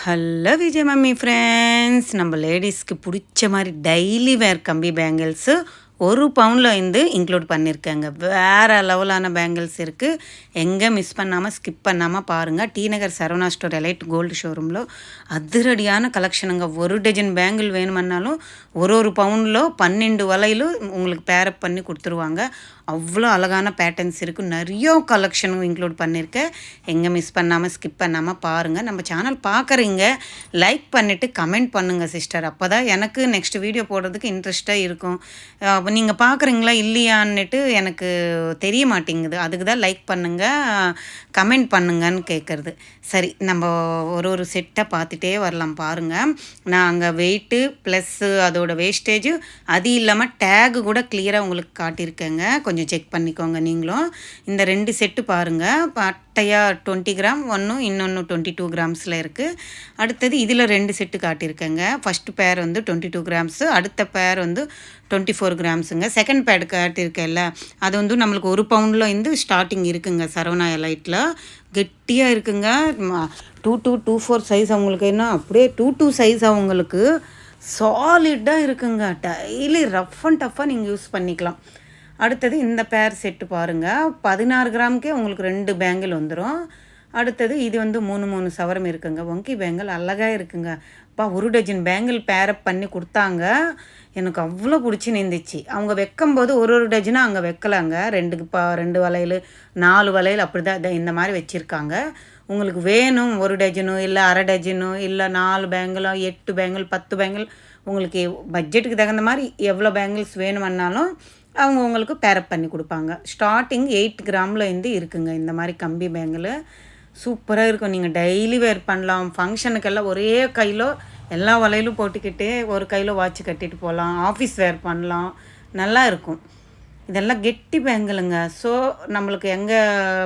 Hello Vijay mummy friends, நம்ம லேடிஸ்க்கு பிடிச்ச மாதிரி டெய்லி வேர் கம்பி பேங்கிள்ஸு 1 பவுண்டில் இன்க்ளூட் பண்ணியிருக்காங்க. வேறு லெவலான பேங்கிள்ஸ் இருக்குது. எங்கே மிஸ் பண்ணாமல் ஸ்கிப் பண்ணாமல் பாருங்கள். டி நகர் சரவணா ஸ்டோர் எலைட் கோல்டு ஷோரூமில் அதிரடியான கலெக்ஷனுங்க. 1 டஜன் பேங்கிள் வேணுமன்னாலும் ஒரு பவுண்டில் 12 வலையிலும் உங்களுக்கு பேரப் பண்ணி கொடுத்துருவாங்க. அவ்வளோ அழகான பேட்டர்ன்ஸ் இருக்குது. நிறைய கலெக்ஷனும் இன்க்ளூட் பண்ணியிருக்கேன். எங்கே மிஸ் பண்ணாமல் ஸ்கிப் பண்ணாமல் பாருங்கள். நம்ம சேனல் பார்க்குறீங்க, லைக் பண்ணிவிட்டு கமெண்ட் பண்ணுங்கள் சிஸ்டர். அப்போ தான் எனக்கு நெக்ஸ்ட் வீடியோ போடுறதுக்கு இன்ட்ரெஸ்ட்டாக இருக்கும். நீங்கள் பார்க்குறீங்களா இல்லையான்னுட்டு எனக்கு தெரிய மாட்டேங்குது. அதுக்கு தான் லைக் பண்ணுங்கள், கமெண்ட் பண்ணுங்கன்னு கேட்குறது. சரி, நம்ம ஒரு செட்டை பார்த்துட்டே வரலாம் பாருங்கள். நான் அங்கே வெயிட்டு ப்ளஸ்ஸு அதோட வேஸ்டேஜு அது இல்லாமல் டேகு கூட கிளியராக உங்களுக்கு காட்டியிருக்கேங்க. கொஞ்சம் செக் பண்ணிக்கோங்க நீங்களும். இந்த 2 செட்டு பாருங்கள். பட்டையாக 20 கிராம் ஒன்றும், இன்னொன்று 22 கிராம்ஸில் இருக்குது. அடுத்தது இதில் 2 செட்டு காட்டியிருக்கேங்க. ஃபஸ்ட்டு பேர் 22 கிராம்ஸு, அடுத்த பேர் 24 கிராம்ஸுங்க. செகண்ட் பேடு காட்டியிருக்கேன்ல, அது நம்மளுக்கு 1 பவுண்டில் ஸ்டார்டிங் இருக்குங்க. சரவணா எலைட்டில் கெட்டியாக இருக்குங்க. 2224 சைஸ் அவங்களுக்கு, என்ன அப்படியே 22 சைஸ் அவங்களுக்கு சாலிடாக இருக்குங்க. டெய்லி ரஃப் அண்ட் டஃப்பாக நீங்கள் யூஸ் பண்ணிக்கலாம். அடுத்தது இந்த பேர் செட்டு பாருங்கள். 16 கிராமுக்கே உங்களுக்கு 2 பேங்கிள் வந்துடும். அடுத்தது இது 3 சவரம் இருக்குங்க. வங்கி பேங்கிள் அழகாக இருக்குங்க. 1 டஜன் பேங்கிள் பேரப் பண்ணி கொடுத்தாங்க. எனக்கு அவ்வளோ பிடிச்சி நின்றுச்சு. அவங்க வைக்கும்போது ஒரு டஜனாக அங்கே வைக்கலாங்க. 2 வளையல் 4 வளையல் அப்படி தான் இந்த மாதிரி வச்சுருக்காங்க. உங்களுக்கு வேணும் 1 டஜனோ இல்லை அரை டஜனோ இல்லை 4 பேங்கிளோ 8 பேங்கிள் 10 பேங்கிள், உங்களுக்கு பட்ஜெட்டுக்கு தகுந்த மாதிரி எவ்வளோ பேங்கிள்ஸ் வேணுமன்னாலும் அவங்க உங்களுக்கு பேரப் பண்ணி கொடுப்பாங்க. ஸ்டார்டிங் 8 கிராமில் இருக்குங்க. இந்த மாதிரி கம்பி பேங்கிள் சூப்பராக இருக்கும். நீங்கள் டெய்லி வேர் பண்ணலாம். ஃபங்க்ஷனுக்கெல்லாம் ஒரே கையில் எல்லா வலையிலும் போட்டுக்கிட்டு ஒரு கையில் வாட்ச் கட்டிட்டு போகலாம். ஆஃபீஸ் வேர் பண்ணலாம், நல்லா இருக்கும். இதெல்லாம் கெட்டி பேங்கிளுங்க. ஸோ நம்மளுக்கு எங்கே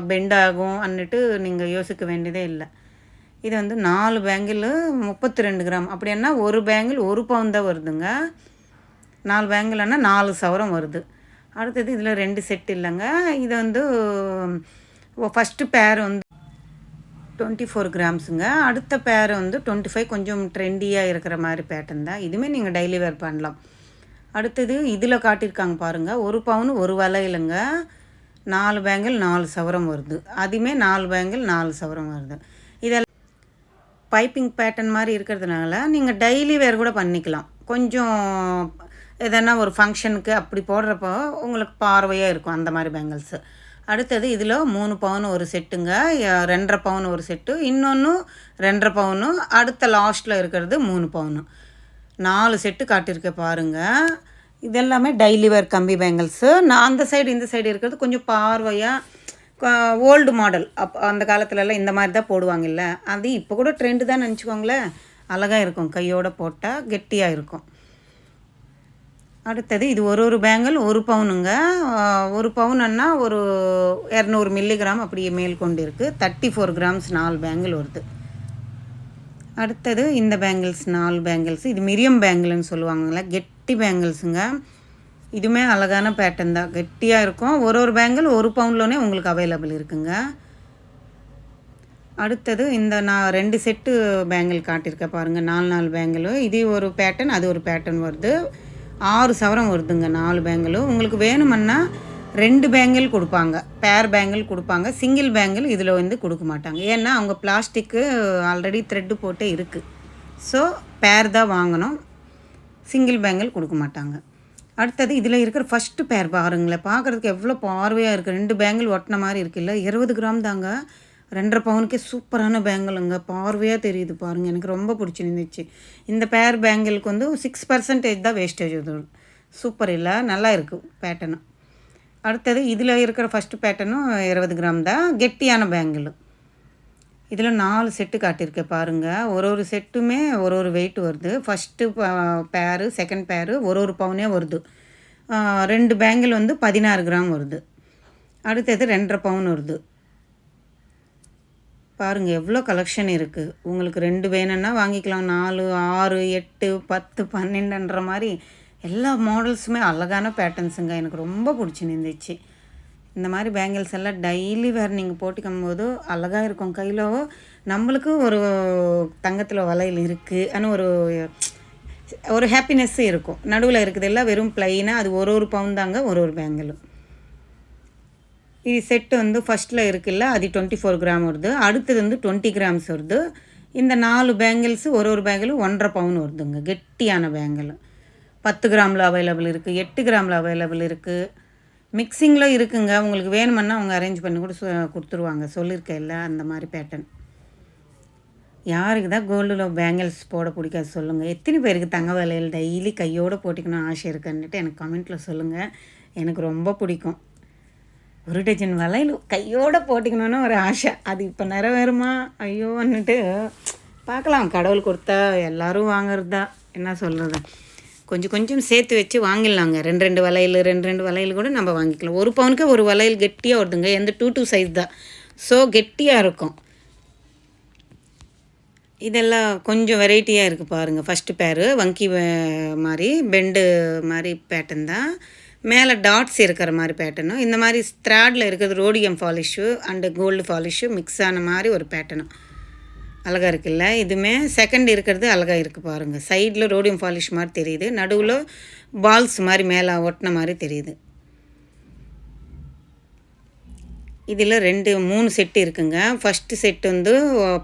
பெண்ட் ஆகும் அன்னுட்டு நீங்கள் யோசிக்க வேண்டியதே இல்லை. இது 4 பேங்கிள் 32 கிராம். அப்படின்னா ஒரு பேங்கிள் 1 பவுன் தான் வருதுங்க. 4 பேங்கிள்னா 4 சவரம் வருது. அடுத்தது இதில் 2 செட் இல்லைங்க. இது ஃபஸ்ட்டு பேர் 24 கிராம்ஸுங்க. அடுத்த பேர் 25, கொஞ்சம் ட்ரெண்டியாக இருக்கிற மாதிரி பேட்டர்ன் தான். இதுவுமே நீங்கள் டெய்லி வேர் பண்ணலாம். அடுத்தது இதில் காட்டியிருக்காங்க பாருங்கள். 1 பவுன் 1 வலையிலுங்க 4 பேங்கிள் 4 சவரம் வருது. அதுவுமே 4 பேங்கிள் 4 சவரம் வருது. இதெல்லாம் பைப்பிங் பேட்டர்ன் மாதிரி இருக்கிறதுனால நீங்கள் டெய்லி வேர் கூட பண்ணிக்கலாம். கொஞ்சம் எதனா ஒரு ஃபங்க்ஷனுக்கு அப்படி போடுறப்போ உங்களுக்கு பார்வையாக இருக்கும் அந்த மாதிரி பேங்கிள்ஸு. அடுத்தது இதில் 3 பவுன் ஒரு செட்டுங்க. 2.5 பவுன் ஒரு செட்டு, இன்னொன்று 2.5 பவுனு, அடுத்த லாஸ்ட்டில் இருக்கிறது 3 பவுனு. 4 செட்டு காட்டியிருக்க பாருங்கள். இதெல்லாமே டெய்லி வேர் கம்பி பேங்கிள்ஸு. நான் அந்த சைடு இந்த சைடு இருக்கிறது கொஞ்சம் பார்வையாக ஓல்டு மாடல். அந்த காலத்துலலாம் இந்த மாதிரி தான் போடுவாங்கல்ல, அது இப்போ கூட ட்ரெண்டு தான் நினச்சிக்கோங்களேன். அழகாக இருக்கும், கையோடு போட்டால் கெட்டியாக இருக்கும். அடுத்தது இது ஒரு பேங்கிள் 1 பவுனுங்க. 1 பவுனுன்னா ஒரு 200 மில்லிகிராம் அப்படியே மேல் கொண்டு இருக்குது. 34 கிராம்ஸ் 4 பேங்கிள் வருது. அடுத்தது இந்த பேங்கிள்ஸ் 4 பேங்கிள்ஸ். இது மிரியம் பேங்கிள்னு சொல்லுவாங்கள்ல, கெட்டி பேங்கிள்ஸுங்க. இதுவுமே அழகான பேட்டர்ன் தான், கெட்டியாக இருக்கும். ஒரு பேங்கிள் 1 பவுண்ட்லோனே உங்களுக்கு அவைலபிள் இருக்குங்க. அடுத்தது இந்த நான் 2 செட்டு பேங்கிள் காட்டியிருக்கேன் பாருங்கள். 4 பேங்கிள். இது ஒரு பேட்டர்ன், அது ஒரு பேட்டர்ன் வருது. 6 சவரம் வருதுங்க 4 பேங்கிளும். உங்களுக்கு வேணுமன்னா 2 பேங்கிள் கொடுப்பாங்க, பேர் பேங்கிள் கொடுப்பாங்க. சிங்கிள் பேங்கிள் இதில் கொடுக்க மாட்டாங்க. ஏன்னா அவங்க பிளாஸ்டிக்கு ஆல்ரெடி த்ரெட்டு போட்டே இருக்குது. ஸோ பேர் தான் வாங்கணும், சிங்கிள் பேங்கிள் கொடுக்க மாட்டாங்க. அடுத்தது இதில் இருக்கிற ஃபஸ்ட்டு பேர் பாருங்களேன். பார்க்குறதுக்கு எவ்வளோ பார்வையாக இருக்குது. 2 பேங்கிள் ஒட்டின மாதிரி இருக்குல்ல. 20 கிராம் தாங்க. 2.5 பவுனுக்கே சூப்பரான பேங்கிளுங்க. பார்வையாக தெரியுது பாருங்கள். எனக்கு ரொம்ப பிடிச்சிருந்துச்சு. இந்த பேர் பேங்கிளுக்கு 6% தான் வேஸ்டேஜ் வரும். சூப்பர் இல்லை, நல்லா இருக்குது பேட்டர்னு. அடுத்தது இதில் இருக்கிற ஃபஸ்ட்டு பேட்டர்னும் 20 கிராம் தான், கெட்டியான பேங்கிள். இதில் 4 செட்டு காட்டியிருக்கேன் பாருங்கள். ஒரு செட்டுமே ஒரு வெயிட் வருது. ஃபஸ்ட்டு பேரு, செகண்ட் பேரு ஒரு பவுனே வருது. 2 பேங்கிள் 16 கிராம் வருது. அடுத்தது 2.5 பவுன் வருது. பாருங்கள் எவ்வளோ கலெக்ஷன் இருக்குது. உங்களுக்கு 2 வேணும்னா வாங்கிக்கலாம். 4, 6, 8, 10, 12ன்ற மாதிரி எல்லா மாடல்ஸுமே அழகான பேட்டர்ன்ஸுங்க. எனக்கு ரொம்ப பிடிச்சி நின்றுச்சு. இந்த மாதிரி பேங்கிள்ஸ் எல்லாம் டெய்லி வேறு நீங்கள் போட்டுக்கும் போது அழகாக இருக்கும். கையில் நம்மளுக்கும் ஒரு தங்கத்தில் வளையல் இருக்குது ஆனால் ஒரு ஹாப்பினஸ்ஸு இருக்கும். நடுவில் இருக்குது எல்லாம் வெறும் ப்ளைனாக அது ஒரு பவுன் தாங்க ஒரு பேங்கிளும். இது செட்டு வந்து ஃபஸ்ட்டில் இருக்குல்ல அது 24 கிராம் வருது. அடுத்தது வந்து 20 கிராம்ஸ் வருது. இந்த 4 பேங்கிள்ஸு ஒரு பேங்கிலும் 1.5 பவுன் வருதுங்க. கெட்டியான பேங்கிள் 10 கிராமில் அவைலபிள் இருக்குது, 8 கிராமில் அவைலபிள் இருக்குது, மிக்சிங்கில் இருக்குங்க. உங்களுக்கு வேணுமென்னா அவங்க அரேஞ்ச் பண்ணி கூட கொடுத்துருவாங்க. சொல்லியிருக்கேன் இல்லை அந்த மாதிரி பேட்டர்ன். யாருக்கு தான் கோல்டில் பேங்கிள்ஸ் போட பிடிக்காது சொல்லுங்கள். எத்தனை பேருக்கு தங்க வளையல் டெய்லி கையோடு போட்டிக்கணும் ஆசை இருக்குன்னுட்டு எனக்கு கமெண்ட்டில் சொல்லுங்கள். எனக்கு ரொம்ப பிடிக்கும். ஒரு டஜன் வளையல் கையோடு போட்டிக்கணுன்னு ஒரு ஆசை. அது இப்போ நிறைவேறுமா ஐயோன்னுட்டு பார்க்கலாம். கடவுள் கொடுத்தா எல்லோரும் வாங்கிறது தான். என்ன சொல்கிறது, கொஞ்சம் சேர்த்து வச்சு வாங்கிடலாங்க. 2 வளையல் கூட நம்ம வாங்கிக்கலாம். ஒரு பவுனுக்கு ஒரு வளையல் கெட்டியாக வருதுங்க. எந்த 2 சைஸ் தான். ஸோ கெட்டியாக இருக்கும். இதெல்லாம் கொஞ்சம் வெரைட்டியாக இருக்குது பாருங்கள். ஃபஸ்ட்டு பேரு வங்கி மாதிரி பெண்டு மாதிரி பேட்டர்ன் தான். மேலே டாட்ஸ் இருக்கிற மாதிரி பேட்டர்னும், இந்த மாதிரி ஸ்த்ராடில் இருக்கிறது rhodium polish and gold polish mix ஆன மாதிரி ஒரு பேட்டர்னும் அழகாக இருக்குல்ல. இதுவுமே செகண்ட் இருக்கிறது அழகாக இருக்குது பாருங்கள். சைடில் ரோடியம் பாலிஷ் மாதிரி தெரியுது, நடுவில் பால்ஸ் மாதிரி மேலே ஒட்டின மாதிரி தெரியுது. இதில் 3 செட்டு இருக்குங்க. ஃபஸ்ட்டு செட்டு வந்து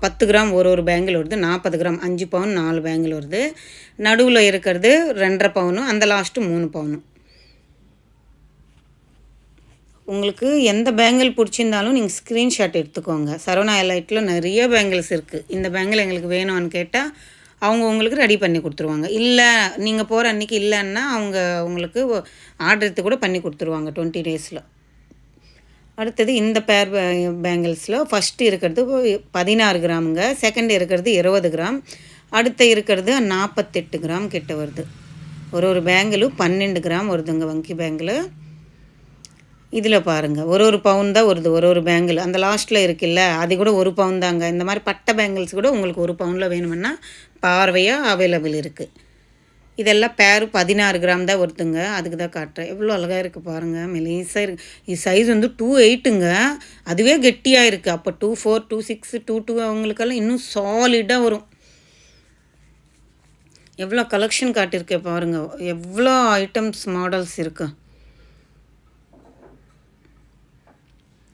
10 கிராம் ஒரு பேங்கிள் வருது. 40 கிராம் 5 பவுன் 4 பேங்கிள் வருது. நடுவில் இருக்கிறது 2.5 பவுனும் அந்த லாஸ்ட்டு 3 பவுனும். உங்களுக்கு எந்த பேங்கிள் பிடிச்சிருந்தாலும் நீங்கள் ஸ்க்ரீன்ஷாட் எடுத்துக்கோங்க. சரவணா எலைட்டில் நிறைய பேங்கிள்ஸ் இருக்குது. இந்த பேங்கிள் எங்களுக்கு வேணும்னு கேட்டால் அவங்க உங்களுக்கு ரெடி பண்ணி கொடுத்துருவாங்க. இல்லை நீங்கள் போகிற அன்றைக்கி இல்லைன்னா அவங்க உங்களுக்கு ஆர்டர் எடுத்து கூட பண்ணி கொடுத்துருவாங்க 20 டேஸில். அடுத்தது இந்த பேர் பேங்கிள்ஸில் ஃபஸ்ட்டு இருக்கிறது 16 கிராமுங்க, செகண்ட் இருக்கிறது 20 கிராம், அடுத்த இருக்கிறது 48 கிராம் கிட்ட வருது. ஒரு பேங்கிளும் 12 கிராம் வருதுங்க வங்கி பேங்கிள். இதில் பாருங்கள் ஒரு பவுன் தான் வருது ஒரு பேங்கிள். அந்த லாஸ்ட்டில் இருக்குல்ல அது கூட 1 பவுன் தாங்க. இந்த மாதிரி பட்டை பேங்கிள்ஸ் கூட உங்களுக்கு 1 பவுனில் வேணுமென்னா பார்வையாக அவைலபிள் இருக்குது. இதெல்லாம் பேரு 16 கிராம் தான் வருதுங்க. அதுக்கு தான் காட்டுறேன். எவ்வளோ அழகாக இருக்குது பாருங்கள். மெலிசாக இருக்குது. இது சைஸ் வந்து 2.8ங்க. அதுவே கெட்டியாக இருக்குது. அப்போ 2.4 2.6 2.2 அவங்களுக்கெல்லாம் இன்னும் சாலிடாக வரும். எவ்வளோ கலெக்ஷன் காட்டியிருக்கேன் பாருங்கள். எவ்வளோ ஐட்டம்ஸ் மாடல்ஸ் இருக்குது.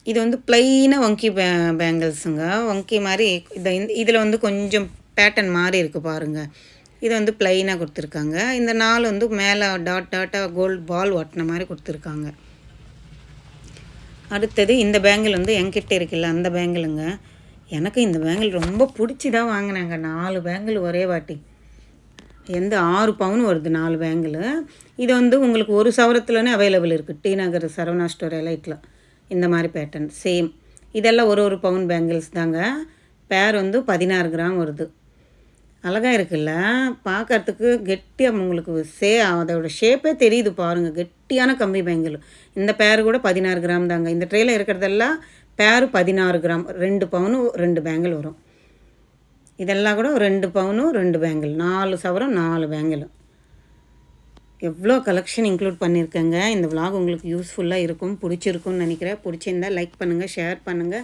இது வந்து ப்ளைனாக வங்கி பேங்கிள்ஸுங்க. வங்கி மாதிரி இதில் வந்து கொஞ்சம் பேட்டர்ன் மாதிரி இருக்குது பாருங்கள். இது வந்து ப்ளைனாக கொடுத்துருக்காங்க. இந்த 4 வந்து மேலே டாட்டாக கோல்டு பால் ஒட்டின மாதிரி கொடுத்துருக்காங்க. அடுத்தது இந்த பேங்கிள் வந்து என்கிட்ட இருக்குல்ல அந்த பேங்கிளுங்க. எனக்கு இந்த பேங்கிள் ரொம்ப பிடிச்சி தான் வாங்கினாங்க. 4 பேங்கிள் ஒரே வாட்டி. 6 பவுன் வருது 4 பேங்கிள். இது வந்து உங்களுக்கு 1 சவரத்துலனே அவைலபிள் இருக்குது. டி நகர் சரவணா ஸ்டோர் எலைட்டில் இந்த மாதிரி பேட்டர்ன் சேம். இதெல்லாம் ஒரு பவுன் பேங்கிள்ஸ் தாங்க. பேர் வந்து 16 கிராம் வருது. அழகாக இருக்குல்ல பார்க்குறதுக்கு. கெட்டியாக உங்களுக்கு அதோட ஷேப்பே தெரியுது பாருங்கள். கெட்டியான கம்பி பேங்கிள். இந்த பேர் கூட 16 கிராம் தாங்க. இந்த ட்ரேயில் இருக்கிறதெல்லாம் பேர் 16 கிராம் 2 பவுனு 2 பேங்கிள் வரும். இதெல்லாம் கூட 2 பவுனு 2 பேங்கிள் 4 சவரம் 4 பேங்கிள். எவ்வளோ கலெக்ஷன் இன்க்ளூட் பண்ணியிருக்கேங்க. இந்த விலாக் உங்களுக்கு யூஸ்ஃபுல்லாக இருக்கும், பிடிச்சிருக்குன்னு நினைக்கிறேன். பிடிச்சிருந்தால் லைக் பண்ணுங்கள், ஷேர் பண்ணுங்கள்,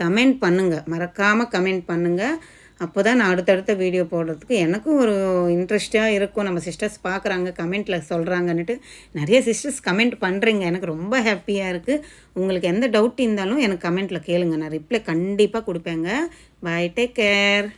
கமெண்ட் பண்ணுங்கள். மறக்காமல் கமெண்ட் பண்ணுங்கள். அப்போ தான் நான் அடுத்தடுத்த வீடியோ போடுறதுக்கு எனக்கும் ஒரு இன்ட்ரெஸ்ட்டாக இருக்கும். நம்ம சிஸ்டர்ஸ் பார்க்குறாங்க, கமெண்ட்டில் சொல்கிறாங்கன்னுட்டு நிறைய சிஸ்டர்ஸ் கமெண்ட் பண்ணுறீங்க. எனக்கு ரொம்ப ஹாப்பியாக இருக்குது. உங்களுக்கு எந்த டவுட் இருந்தாலும் எனக்கு கமெண்ட்டில் கேளுங்க. நான் ரிப்ளை கண்டிப்பாக கொடுப்பேங்க. பாய், டேக் கேர்.